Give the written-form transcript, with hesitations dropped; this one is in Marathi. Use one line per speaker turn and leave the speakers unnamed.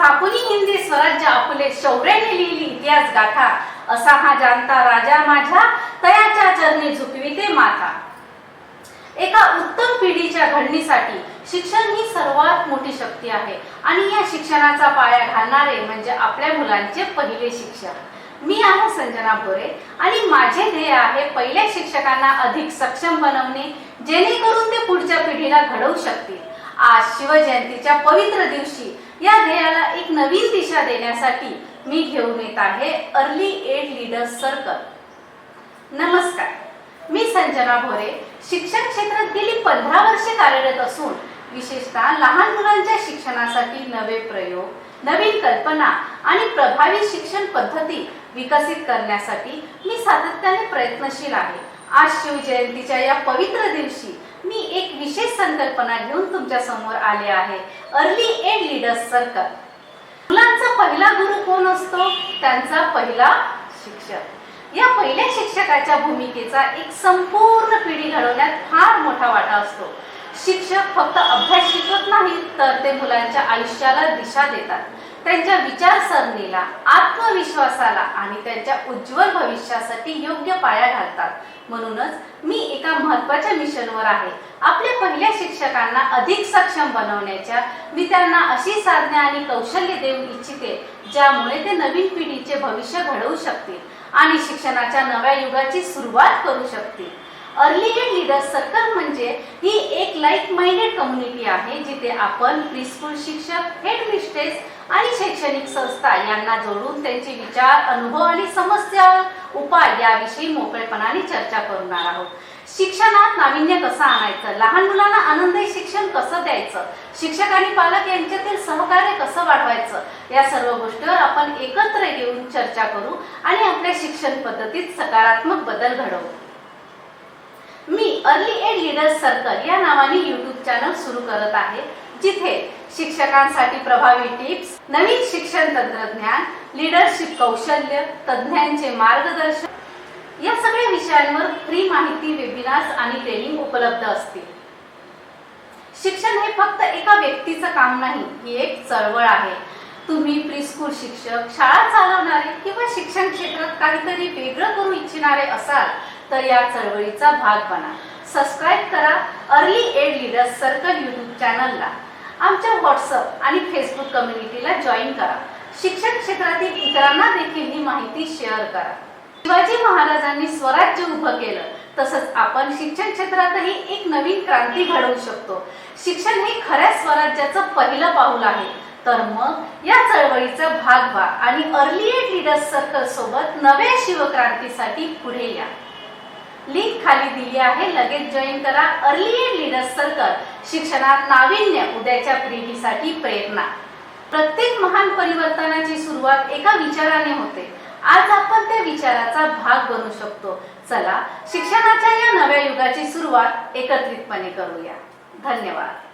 स्थापनी हिंदी स्वराज्य आपुले शौर्याने लिहिली इतिहास गाथा, असा हा जाणता राजा माझ्या तयाच्या चरणी झुकविते माथा। एका उत्तम पिढीच्या घडणीसाठी शिक्षण ही सर्वात मोठी शक्ती आहे आणि या शिक्षणाचा पाया घालणारे म्हणजे आपल्या मुलांचे पहिले शिक्षक। मी आहे संजना भोरे आणि माझे ध्येय आहे पहिल्या शिक्षकांना अधिक सक्षम बनवणे, जेणेकरून ते पुढच्या पिढीला घडवू शकतील। आज शिवजयंतीच्या पवित्र दिवशी या ध्येयाला एक नवीन दिशा देण्यासाठी मी घेऊन येत आहे अर्ली एज लीडर्स सर्कल। नमस्कार, मी संजना भोरे शिक्षण क्षेत्रात गेली 15 वर्षे कार्यरत असून विशेषतः लहान मुलांच्या शिक्षणासाठी नवे प्रयोग, नवीन कल्पना आणि प्रभावी शिक्षण पद्धती विकसित करण्यासाठी मी सातत्याने प्रयत्नशील आहे। आज शिवजयंतीच्या या पवित्र दिवशी मी एक विशेष संकल्पना घेऊन तुमच्या समोर आले आहे, अर्ली एज लीडर्स सर्कल। मुलांचा पहिला गुरु कोण असतो? त्यांचा पहिला शिक्षक। या पहिल्या शिक्षकाच्या भूमिकेचा एक संपूर्ण पिढी घडवण्यात फार मोठा वाटा असतो। शिक्षक फक्त अभ्यास शिकवत नाहीत, तर ते मुलांच्या आयुष्याला दिशा देतात, त्यांच्या विचारसरणीला, आत्मविश्वासाला आणि त्यांच्या उज्ज्वल भविष्यासाठी योग्य पाया घालतात। म्हणूनच मी एका महत्त्वाच्या मिशनवर आहे, आपल्या पहिल्या शिक्षकांना अधिक सक्षम बनवण्याच्या। मी त्यांना अशी साधने आणि कौशल्य देऊ इच्छिते ज्यामुळे ते नवीन पिढीचे भविष्य घडवू शकतील आणि शिक्षणाच्या नव्या युगाची सुरुवात करू शकतील। अर्ली एज लीडर्स सर्कल म्हणजे ही एक लाईक माइंडेड कम्युनिटी आहे, जिथे आपण प्रीस्कूल शिक्षक, हेड मिस्ट्रेस आणि शैक्षणिक संस्था यांना जोडून त्यांचे विचार, अनुभव आणि समस्या उपाय याविषयी मोकळेपणाने चर्चा करणार आहोत। शिक्षणात नाविन्य कसं आणायचं, लहान मुलांना आनंदी शिक्षण कसं द्यायचं, शिक्षक आणि पालक यांच्यातील सहकार्य कसं वाढवायचं, या सर्व गोष्टीवर आपण एकत्र येऊन चर्चा करू आणि आपल्या शिक्षण पद्धतीत सकारात्मक बदल घडवू। मी अर्ली एज लीडर्स सर्कल या नावाने YouTube चॅनल सुरू करत आहे, जिथे शिक्षकांसाठी प्रभावी टिप्स, नवीन शिक्षण तंत्रज्ञान, लीडरशिप कौशल्य, तज्ञांचे मार्गदर्शन या सगळ्या विषयांवर फ्री माहिती, वेबिनार्स आणि ट्रेनिंग उपलब्ध असतील। शिक्षण हे फक्त एका व्यक्तीचं काम नाही, ही एक चळवळ आहे। तुम्ही प्रीस्कूल शिक्षक, शाळा चालवणारे किंवा शिक्षण क्षेत्रात काहीतरी वेगळं करू इच्छिणारे असाल तर या चळवळीचा भाग बना। सबस्क्राइब करा early age leaders circle YouTube चॅनलला, आमच्या व्हॉट्सअप आणि फेसबुक कम्युनिटीला जॉईन करा। शिक्षण क्षेत्रातील इतरांना देखील ही माहिती शेअर करा। शिवाजी महाराजांनी स्वराज्य उभं केलं, तसंच आपण शिक्षण क्षेत्रातही एक नवीन क्रांती घडवू शकतो। शिक्षण हे खऱ्या स्वराज्याचं पहिलं पाऊल आहे, तर मग या चळवळीचा भाग व्हा आणि अर्ली एज लीडर्स सर्कल सोबत नव्या शिवक्रांतीसाठी पुढे या। लिंक खाली दिली आहे, लगेच जॉईन करा। अर्ली एज लीडर्स सर्कल, शिक्षणात नाविन्य, उद्याच्या पिढीसाठी प्रेरणा। प्रत्येक महान परिवर्तनाची सुरुवात एका विचाराने होते। आज आपण त्या विचाराचा भाग बनू शकतो। चला शिक्षणाच्या या नव्या युगाची सुरुवात एकत्रितपणे करूया। धन्यवाद।